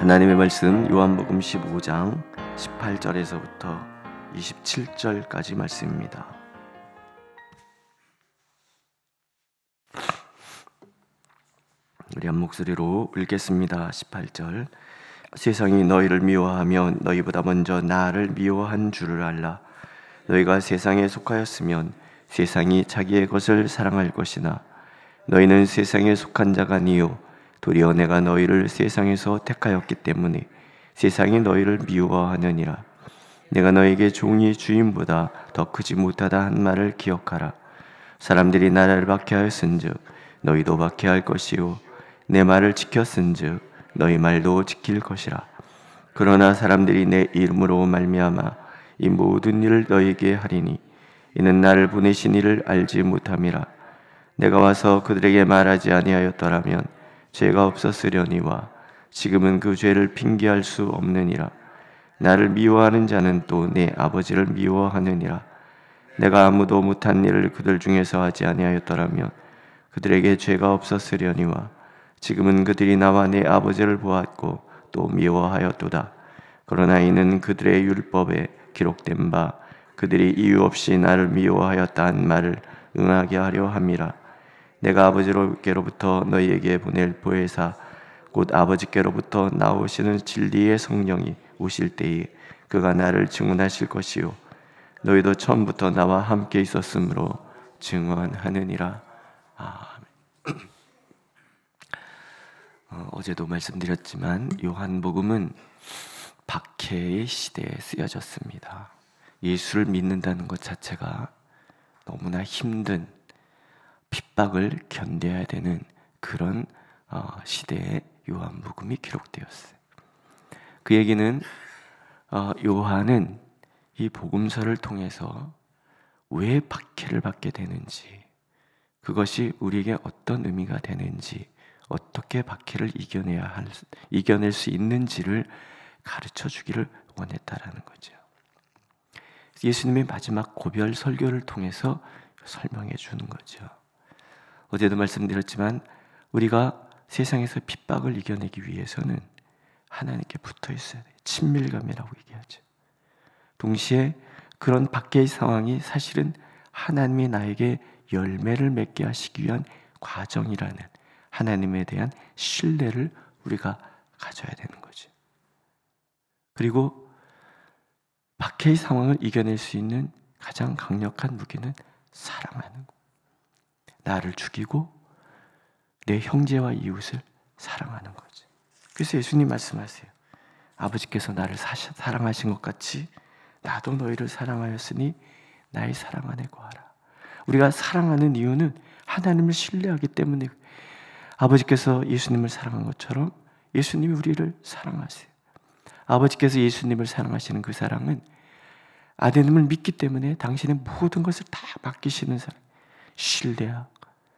하나님의 말씀 요한복음 15장 18절에서부터 27절까지 말씀입니다. 우리 한 목소리로 읽겠습니다. 18절. 세상이 너희를 미워하면 너희보다 먼저 나를 미워한 줄을 알라. 너희가 세상에 속하였으면 세상이 자기의 것을 사랑할 것이나 너희는 세상에 속한 자가 아니요 도리어 내가 너희를 세상에서 택하였기 때문에 세상이 너희를 미워하느니라. 내가 너에게 종이 주인보다 더 크지 못하다 한 말을 기억하라. 사람들이 나를 박해하였은즉 너희도 박해할 것이요 내 말을 지켰은즉 너희 말도 지킬 것이라. 그러나 사람들이 내 이름으로 말미암아 이 모든 일을 너희에게 하리니 이는 나를 보내신 이를 알지 못함이라. 내가 와서 그들에게 말하지 아니하였더라면 죄가 없었으려니와 지금은 그 죄를 핑계할 수 없느니라. 나를 미워하는 자는 또 내 아버지를 미워하느니라. 내가 아무도 못한 일을 그들 중에서 하지 아니하였더라면 그들에게 죄가 없었으려니와 지금은 그들이 나와 내 아버지를 보았고 또 미워하였도다. 그러나 이는 그들의 율법에 기록된 바 그들이 이유 없이 나를 미워하였다 한 말을 응하게 하려 함이라. 내가 아버지께로부터 너희에게 보낼 보혜사 곧 아버지께로부터 나오시는 진리의 성령이 오실 때에 그가 나를 증언하실 것이요 너희도 처음부터 나와 함께 있었으므로 증언하느니라. 아멘. 어제도 말씀드렸지만 요한복음은 박해의 시대에 쓰여졌습니다. 예수를 믿는다는 것 자체가 너무나 힘든 핍박을 견뎌야 되는 그런 시대에 요한복음이 기록되었어요. 그 얘기는 요한은 이 복음서를 통해서 왜 박해를 받게 되는지, 그것이 우리에게 어떤 의미가 되는지, 어떻게 박해를 이겨낼 수 있는지를 가르쳐 주기를 원했다라는 거죠. 예수님의 마지막 고별 설교를 통해서 설명해 주는 거죠. 어제도 말씀드렸지만 우리가 세상에서 핍박을 이겨내기 위해서는 하나님께 붙어 있어야 돼요. 친밀감이라고 얘기하죠. 동시에 그런 밖의 상황이 사실은 하나님이 나에게 열매를 맺게 하시기 위한 과정이라는 하나님에 대한 신뢰를 우리가 가져야 되는 거죠. 그리고 박해의 상황을 이겨낼 수 있는 가장 강력한 무기는 사랑하는 것. 나를 죽이고 내 형제와 이웃을 사랑하는 거죠. 그래서 예수님 말씀하세요. 아버지께서 나를 사랑하신 것 같이 나도 너희를 사랑하였으니 나의 사랑 안에 거하라. 우리가 사랑하는 이유는 하나님을 신뢰하기 때문에 아버지께서 예수님을 사랑한 것처럼 예수님이 우리를 사랑하세요. 아버지께서 예수님을 사랑하시는 그 사랑은 아드님을 믿기 때문에 당신의 모든 것을 다 맡기시는 사랑.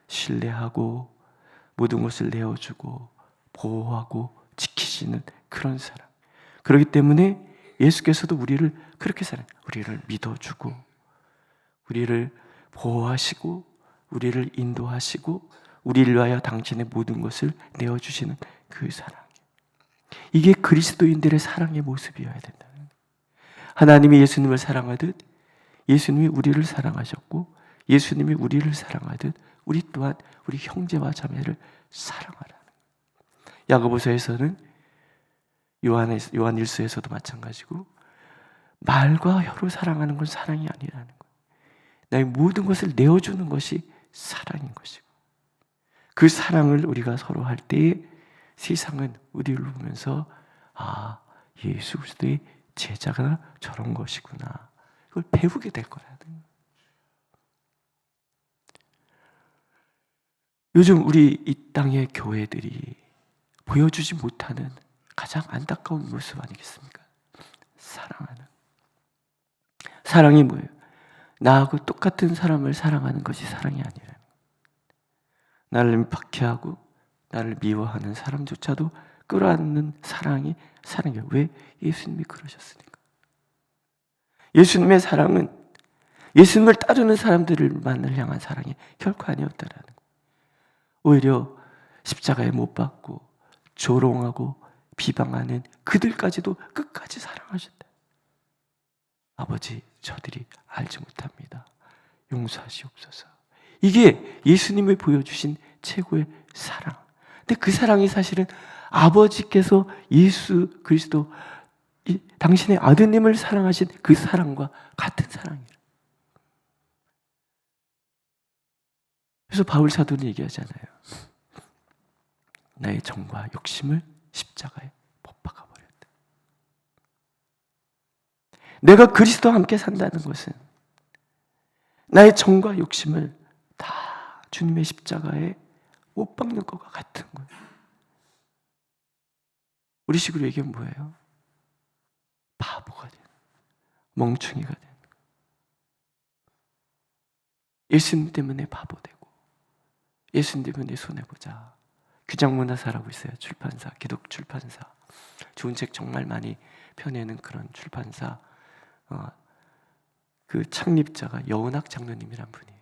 신뢰하고 모든 것을 내어주고 보호하고 지키시는 그런 사랑. 그렇기 때문에 예수께서도 우리를 그렇게 사랑해요. 우리를 믿어주고 우리를 보호하시고 우리를 인도하시고 우리를 위하여 당신의 모든 것을 내어주시는 그 사랑. 이게 그리스도인들의 사랑의 모습이어야 된다. 하나님이 예수님을 사랑하듯 예수님이 우리를 사랑하셨고 예수님이 우리를 사랑하듯 우리 또한 우리 형제와 자매를 사랑하라는 거예요. 야고보서에서는 요한일서에서도 마찬가지고 말과 혀로 사랑하는 건 사랑이 아니라는 거예요. 나의 모든 것을 내어주는 것이 사랑인 것이고 그 사랑을 우리가 서로 할 때에 세상은 우리를 보면서 예수 그리스도의 제자가 저런 것이구나. 이걸 배우게 될 거라는 거예요. 요즘 우리 이 땅의 교회들이 보여주지 못하는 가장 안타까운 모습 아니겠습니까? 사랑하는. 사랑이 뭐예요? 나하고 똑같은 사람을 사랑하는 것이 사랑이 아니라 나를 박해하고 나를 미워하는 사람조차도 끌어안는 사랑이 사랑이에요. 왜? 예수님이 그러셨으니까. 예수님의 사랑은 예수님을 따르는 사람들만을 향한 사랑이 결코 아니었다라는 거예요. 오히려 십자가에 못 박고 조롱하고 비방하는 그들까지도 끝까지 사랑하셨다. 아버지, 저들이 알지 못합니다. 용서하시옵소서. 이게 예수님이 보여주신 최고의 사랑. 근데 그 사랑이 사실은 아버지께서 예수 그리스도 당신의 아드님을 사랑하신 그 사랑과 같은 사랑이에요. 그래서 바울 사도는 얘기하잖아요. 나의 정과 욕심을 십자가에 못 박아버렸다. 내가 그리스도와 함께 산다는 것은 나의 정과 욕심을 다 주님의 십자가에 못 박는 것과 같은 거예요. 우리 식으로 얘기하면 뭐예요? 바보가 되는, 멍충이가 되는, 예수님 때문에 바보 되고 예수님 때문에 손해보자. 규장문화사라고 있어요. 출판사, 기독 출판사. 좋은 책 정말 많이 펴내는 그런 출판사. 그 창립자가 여운학 장로님이란 분이에요.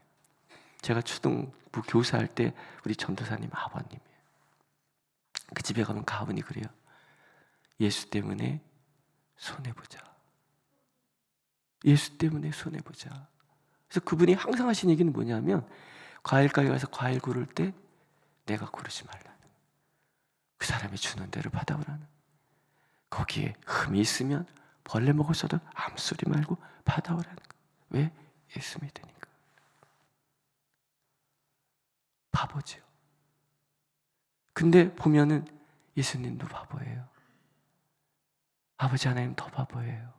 제가 초등부 교사할 때 우리 전도사님 아버님이에요. 그 집에 가면 가훈이 그래요. 예수 때문에 손해보자. 예수 때문에 손해보자. 그래서 그분이 항상 하신 얘기는 뭐냐면, 과일 가게 가서 과일 고를 때 내가 고르지 말라는, 그 사람이 주는 대로 받아오라는, 거기에 흠이 있으면 벌레 먹었어도 아무 소리 말고 받아오라는 거. 왜? 예수 믿으니까. 바보죠. 근데 보면은 예수님도 바보예요. 아버지 하나님 더 바보예요.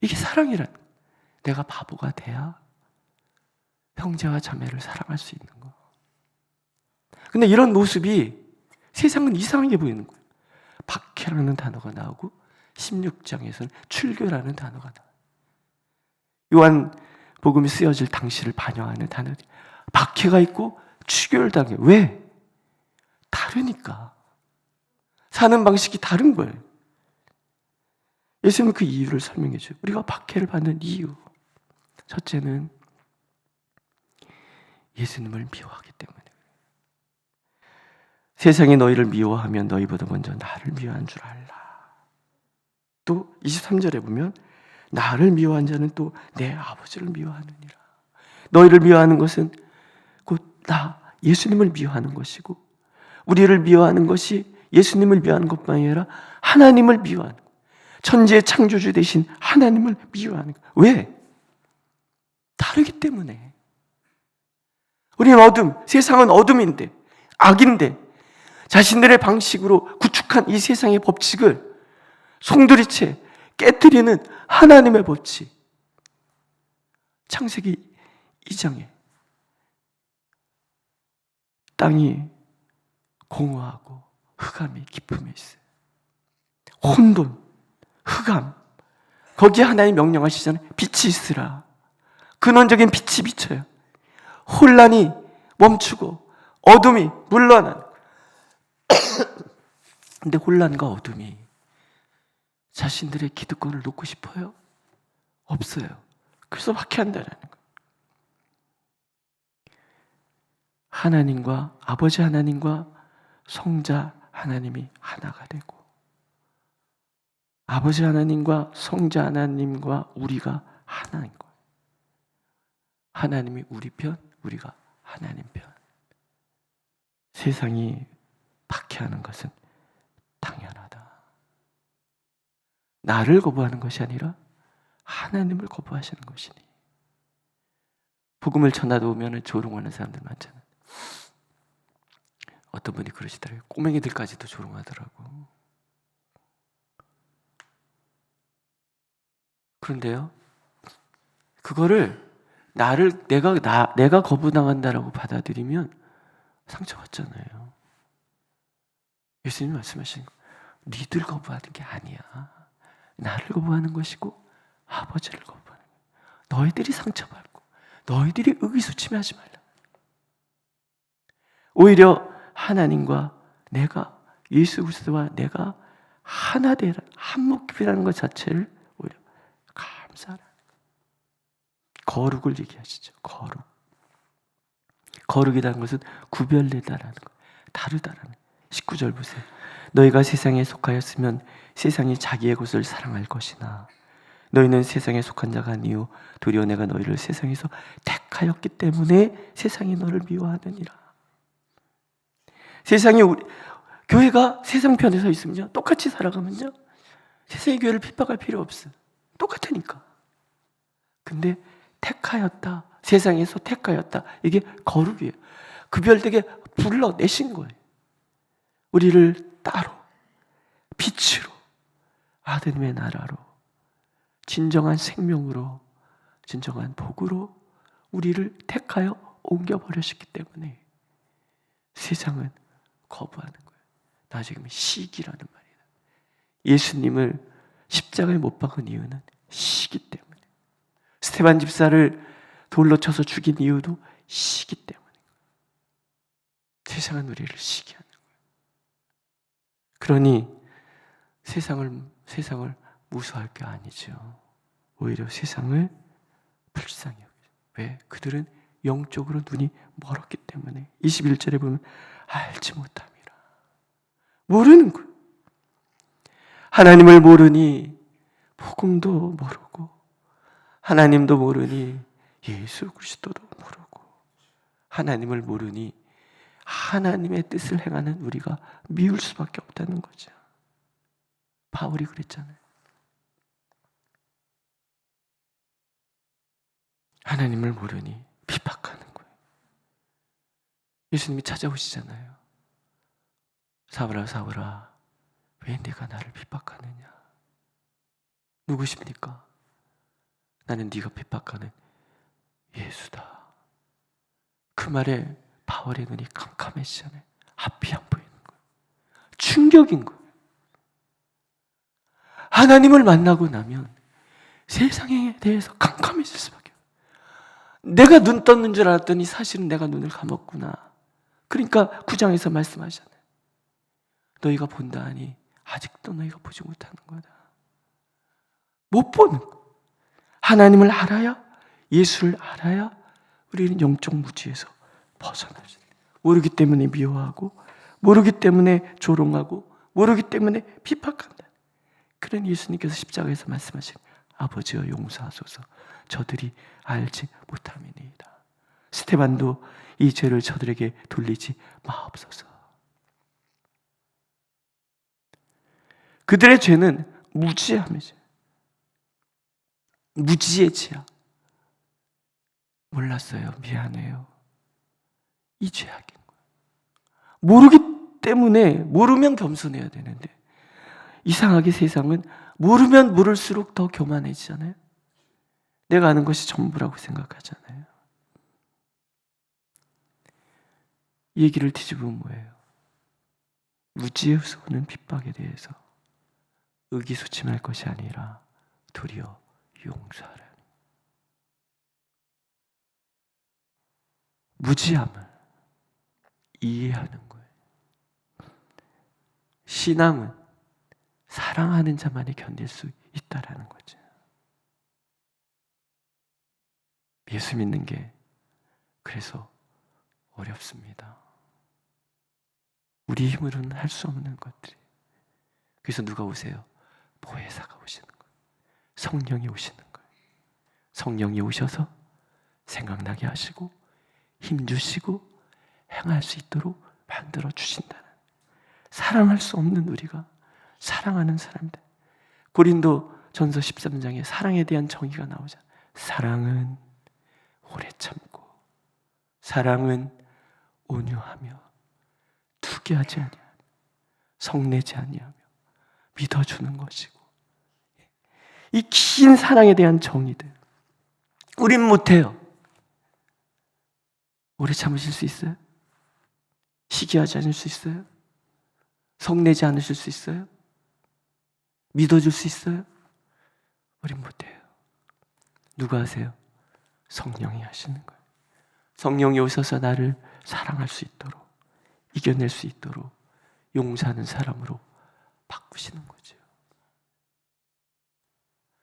이게 사랑이란, 내가 바보가 돼야 형제와 자매를 사랑할 수 있는 거. 근데 이런 모습이 세상은 이상하게 보이는 거예요. 박해라는 단어가 나오고 16장에서는 출교라는 단어가 나와요. 요한 복음이 쓰여질 당시를 반영하는 단어들. 박해가 있고 출교를 당해요. 왜? 다르니까. 사는 방식이 다른 거예요. 예수님은 그 이유를 설명해 줘요. 우리가 박해를 받는 이유. 첫째는 예수님을 미워하기 때문에. 세상이 너희를 미워하면 너희보다 먼저 나를 미워한 줄 알라. 또 23절에 보면 나를 미워한 자는 또 내 아버지를 미워하느니라. 너희를 미워하는 것은 곧 나 예수님을 미워하는 것이고, 우리를 미워하는 것이 예수님을 미워하는 것만이 아니라 하나님을 미워하는 것. 천지의 창조주 되신 하나님을 미워하는 것. 왜? 다르기 때문에. 우리는 어둠, 세상은 어둠인데, 악인데, 자신들의 방식으로 구축한 이 세상의 법칙을 송두리째 깨뜨리는 하나님의 법칙. 창세기 2장에 땅이 공허하고 흑암이 깊음에 있어요. 혼돈, 흑암. 거기에 하나님 명령하시잖아요. 빛이 있으라. 근원적인 빛이 비쳐요. 혼란이 멈추고 어둠이 물러나는. 근데 혼란과 어둠이 자신들의 기득권을 놓고 싶어요? 없어요. 그래서 박해한다는 거예요. 하나님과 아버지 하나님과 성자 하나님이 하나가 되고, 아버지 하나님과 성자 하나님과 우리가 하나인 거예요. 하나님이 우리 편, 우리가 하나님 편. 세상이 박해하는 것은 당연하다. 나를 거부하는 것이 아니라 하나님을 거부하시는 것이니. 복음을 전하다 보면 조롱하는 사람들 많잖아요. 어떤 분이 그러시더라고요. 꼬맹이들까지도 조롱하더라고. 그런데요, 그거를 내가 거부당한다라고 받아들이면 상처받잖아요. 예수님이 말씀하신 거, 니들 거부하는 게 아니야. 나를 거부하는 것이고 아버지를 거부하는 거야. 너희들이 상처받고 너희들이 의기소침해하지 말라. 오히려 하나님과 내가, 예수 그리스도와 내가 하나 되라, 한목이라는 것 자체를 오히려 감사하라. 거룩을 얘기하시죠. 거룩. 거룩이라는 것은 구별되다라는 거, 다르다라는. 19절 보세요. 너희가 세상에 속하였으면 세상이 자기의 것을 사랑할 것이나 너희는 세상에 속한 자가 아니요 도리어 내가 너희를 세상에서 택하였기 때문에 세상이 너를 미워하느니라. 세상이 교회가 세상 편에 서 있으면요, 똑같이 살아가면요, 세상의 교회를 핍박할 필요 없어요. 똑같으니까. 근데 택하였다, 세상에서 택하였다, 이게 거룩이에요. 구별되게 불러내신 거예요. 우리를 따로, 빛으로, 아드님의 나라로, 진정한 생명으로, 진정한 복으로 우리를 택하여 옮겨버리셨기 때문에 세상은 거부하는 거예요. 나 지금 시기라는 말이에요. 예수님을 십자가에 못 박은 이유는 시기 때문에, 스데반 집사를 돌로 쳐서 죽인 이유도 시기 때문에. 세상은 우리를 시기하는 거예요. 그러니 세상을 무서워할 게 아니죠. 오히려 세상을 불쌍히 여기죠. 왜? 그들은 영적으로 눈이 멀었기 때문에. 21절에 보면 알지 못함이라. 모르는 거예요. 하나님을 모르니 복음도 모르고, 하나님도 모르니 예수 그리스도도 모르고, 하나님을 모르니 하나님의 뜻을 행하는 우리가 미울 수밖에 없다는 거죠. 바울이 그랬잖아요. 하나님을 모르니 핍박하는 거예요. 예수님이 찾아오시잖아요. 사울아 사울아 왜 네가 나를 핍박하느냐. 누구십니까? 나는 네가 핍박하는 예수다. 그 말에 바울의 눈이 캄캄해지잖아요. 앞이 안 보이는 거예요. 충격인 거예요. 하나님을 만나고 나면 세상에 대해서 캄캄해질 수밖에 없어요. 내가 눈 떴는 줄 알았더니 사실은 내가 눈을 감았구나. 그러니까 9장에서 말씀하잖아요. 너희가 본다 하니 아직도 너희가 보지 못하는 거다. 못 보는 거. 하나님을 알아야, 예수를 알아야 우리는 영적 무지에서 벗어날 수 있어요. 모르기 때문에 미워하고, 모르기 때문에 조롱하고, 모르기 때문에 핍박한다. 그런 예수님께서 십자가에서 말씀하신 아버지여 용서하소서 저들이 알지 못함이니이다. 스데반도 이 죄를 저들에게 돌리지 마옵소서. 그들의 죄는 무지함이죠. 무지의 죄야. 몰랐어요. 미안해요. 이 죄악인 거예요. 모르기 때문에, 모르면 겸손해야 되는데 이상하게 세상은 모르면 모를수록 더 교만해지잖아요. 내가 아는 것이 전부라고 생각하잖아요. 이 얘기를 뒤집으면 뭐예요? 무지에서 오는 핍박에 대해서 의기소침할 것이 아니라 도리어 용서하라. 무지함을 이해하는 거예요. 신앙은 사랑하는 자만이 견딜 수 있다라는 거죠. 예수 믿는 게 그래서 어렵습니다. 우리 힘으로는 할 수 없는 것들이. 그래서 누가 오세요? 보혜사가 오시는 거예요. 성령이 오시는 거예요. 성령이 오셔서 생각나게 하시고 힘 주시고 행할 수 있도록 만들어 주신다는, 사랑할 수 없는 우리가 사랑하는 사람들. 고린도 전서 13장에 사랑에 대한 정의가 나오잖아요. 사랑은 오래 참고, 사랑은 온유하며, 투기하지 아니하며, 성내지 아니하며, 믿어주는 것이고. 이 긴 사랑에 대한 정의들 우린 못해요. 오래 참으실 수 있어요? 시기하지 않을 수 있어요? 성내지 않으실 수 있어요? 믿어줄 수 있어요? 우린 못해요. 누가 하세요? 성령이 하시는 거예요. 성령이 오셔서 나를 사랑할 수 있도록, 이겨낼 수 있도록 용서하는 사람으로 바꾸시는 거죠.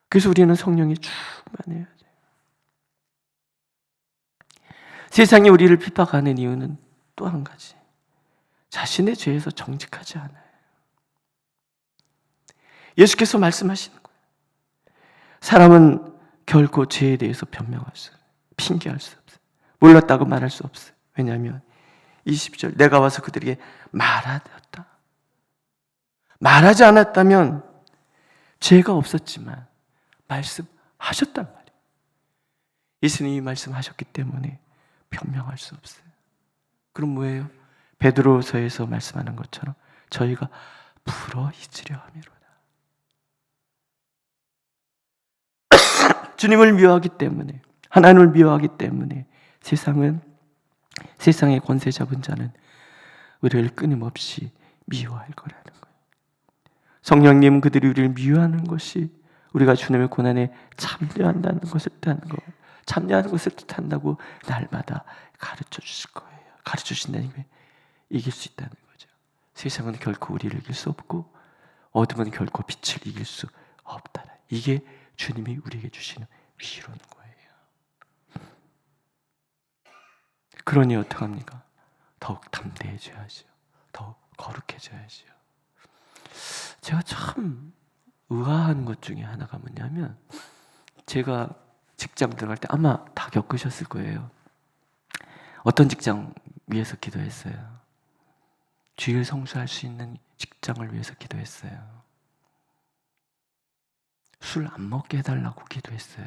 그래서 우리는 성령이 충만해야 돼요. 세상이 우리를 핍박하는 이유는 또 한 가지, 자신의 죄에서 정직하지 않아요. 예수께서 말씀하시는 거예요. 사람은 결코 죄에 대해서 변명할 수 없어요. 핑계할 수 없어요. 몰랐다고 말할 수 없어요. 왜냐하면 20절 내가 와서 그들에게 말하였다. 말하지 않았다면 죄가 없었지만 말씀하셨단 말이에요. 예수님이 말씀하셨기 때문에 변명할 수 없어요. 그럼 뭐예요? 베드로서에서 말씀하는 것처럼 저희가 풀어 잊으려 함이로다. 주님을 미워하기 때문에, 하나님을 미워하기 때문에 세상의 권세 잡은 자는 우리를 끊임없이 미워할 거라는 거예요. 성령님 그들이 우리를 미워하는 것이 우리가 주님의 고난에 참여한다는 것을 뜻하는 거예요. 참여하는 것을 뜻한다고 날마다 가르쳐 주실 거예요. 가르쳐 주신다는 게 이길 수 있다는 거죠. 세상은 결코 우리를 이길 수 없고 어둠은 결코 빛을 이길 수 없다. 이게 주님이 우리에게 주시는 위로는 거예요. 그러니 어떡합니까? 더욱 담대해져야죠. 더욱 거룩해져야죠. 제가 참 의아한 것 중에 하나가 뭐냐면, 제가 직장 들어갈 때 아마 다 겪으셨을 거예요. 어떤 직장 위해서 기도했어요. 주일 성수할 수 있는 직장을 위해서 기도했어요. 술 안 먹게 해달라고 기도했어요.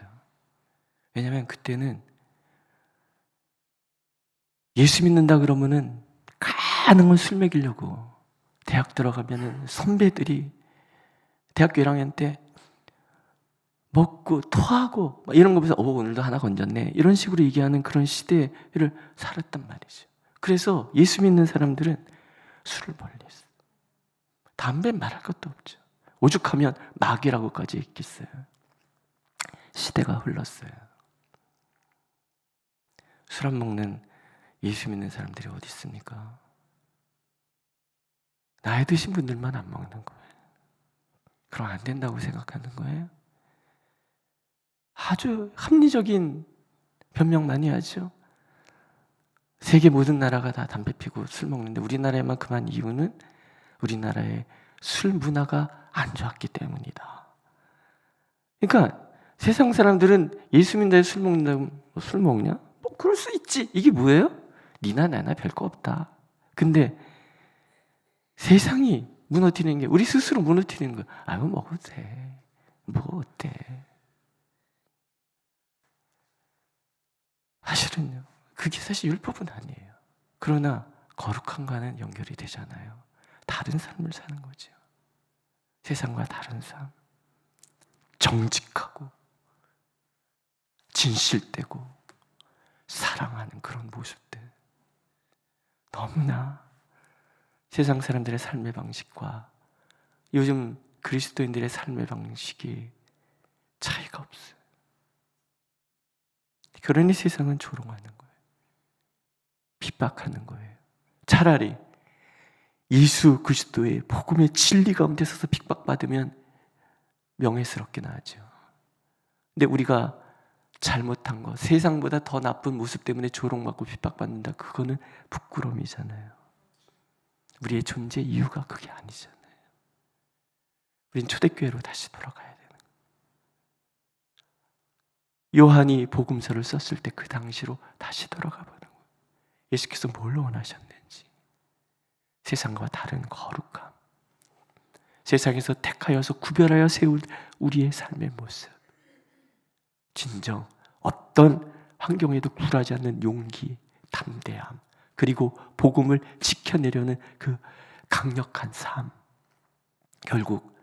왜냐하면 그때는 예수 믿는다 그러면은 가능한 술 먹이려고, 대학 들어가면은 선배들이 대학교 1학년 때 먹고 토하고 이런 거 보면서 오늘도 하나 건졌네 이런 식으로 얘기하는 그런 시대를 살았단 말이죠. 그래서 예수 믿는 사람들은 술을 멀리했어요. 담배 말할 것도 없죠. 오죽하면 마귀라고까지 했겠어요. 시대가 흘렀어요. 술 안 먹는 예수 믿는 사람들이 어디 있습니까? 나이 드신 분들만 안 먹는 거예요. 그럼 안 된다고 생각하는 거예요? 아주 합리적인 변명 많이 하죠. 세계 모든 나라가 다 담배 피고 술 먹는데 우리나라에만 그만 이유는 우리나라의 술 문화가 안 좋았기 때문이다. 그러니까 세상 사람들은 예수 믿는다고 술 먹는다고 술 먹냐? 뭐 그럴 수 있지. 이게 뭐예요? 니나 나나 별거 없다. 근데 세상이 무너뜨리는 게 우리 스스로 무너뜨리는 거야. 아유 먹어도 돼. 뭐 어때? 사실은요. 그게 사실 율법은 아니에요. 그러나 거룩함과는 연결이 되잖아요. 다른 삶을 사는 거죠. 세상과 다른 삶. 정직하고 진실되고 사랑하는 그런 모습들. 너무나 세상 사람들의 삶의 방식과 요즘 그리스도인들의 삶의 방식이 차이가 없어요. 그러니 세상은 조롱하는 거예요. 핍박하는 거예요. 차라리 예수 그리스도의 복음의 진리 가운데 서서 핍박받으면 명예스럽게 나죠. 근데 우리가 잘못한 거, 세상보다 더 나쁜 모습 때문에 조롱받고 핍박받는다. 그거는 부끄러움이잖아요. 우리의 존재 이유가 그게 아니잖아요. 우린 초대교회로 다시 돌아가야 되는 거예요. 요한이 복음서를 썼을 때 그 당시로 다시 돌아가 보는 거예요. 예수께서 뭘 원하셨는지. 세상과 다른 거룩함. 세상에서 택하여서 구별하여 세울 우리의 삶의 모습. 진정 어떤 환경에도 굴하지 않는 용기, 담대함, 그리고 복음을 지켜내려는 그 강력한 삶. 결국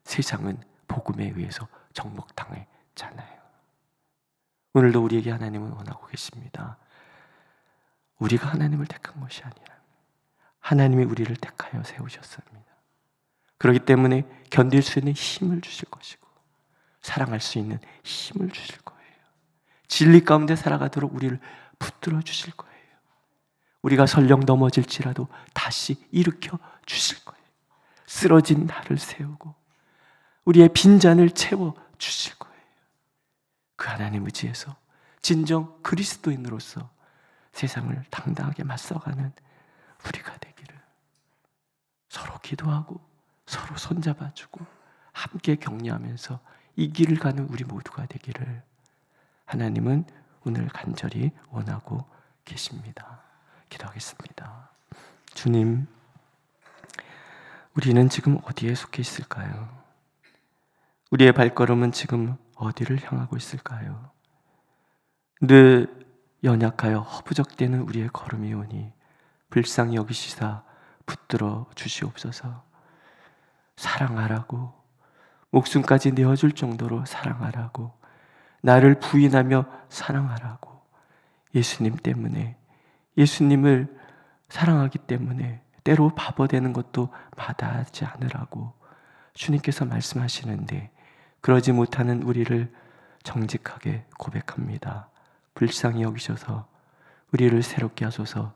세상은 복음에 의해서 정복당했잖아요. 오늘도 우리에게 하나님은 원하고 계십니다. 우리가 하나님을 택한 것이 아니라 하나님이 우리를 택하여 세우셨습니다. 그렇기 때문에 견딜 수 있는 힘을 주실 것이고 사랑할 수 있는 힘을 주실 거예요. 진리 가운데 살아가도록 우리를 붙들어 주실 거예요. 우리가 설령 넘어질지라도 다시 일으켜 주실 거예요. 쓰러진 나를 세우고 우리의 빈잔을 채워 주실 거예요. 그 하나님 의지에서 진정 그리스도인으로서 세상을 당당하게 맞서가는 우리가 되기를, 서로 기도하고 서로 손잡아주고 함께 격려하면서 이 길을 가는 우리 모두가 되기를 하나님은 오늘 간절히 원하고 계십니다. 기도하겠습니다. 주님, 우리는 지금 어디에 속해 있을까요? 우리의 발걸음은 지금 어디를 향하고 있을까요? 늘 연약하여 허부적대는 우리의 걸음이 오니 불쌍히 여기시사 붙들어 주시옵소서. 사랑하라고, 목숨까지 내어줄 정도로 사랑하라고, 나를 부인하며 사랑하라고, 예수님 때문에, 예수님을 사랑하기 때문에 때로 바보 되는 것도 마다하지 않으라고 주님께서 말씀하시는데, 그러지 못하는 우리를 정직하게 고백합니다. 불쌍히 여기셔서 우리를 새롭게 하소서.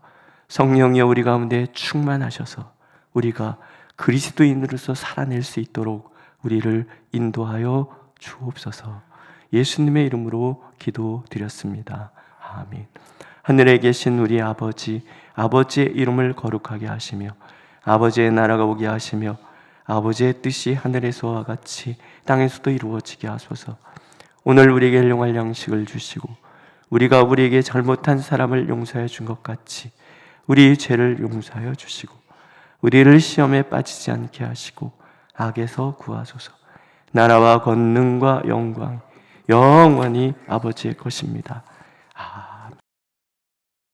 성령이여 우리 가운데 충만하셔서 우리가 그리스도인으로서 살아낼 수 있도록 우리를 인도하여 주옵소서. 예수님의 이름으로 기도드렸습니다. 아멘. 하늘에 계신 우리 아버지, 아버지의 이름을 거룩하게 하시며 아버지의 나라가 오게 하시며 아버지의 뜻이 하늘에서와 같이 땅에서도 이루어지게 하소서. 오늘 우리에게 일용할 양식을 주시고 우리가 우리에게 잘못한 사람을 용서해 준 것 같이 우리 죄를 용서하여 주시고 우리를 시험에 빠지지 않게 하시고 악에서 구하소서. 나라와 권능과 영광 영원히 아버지의 것입니다. 아멘.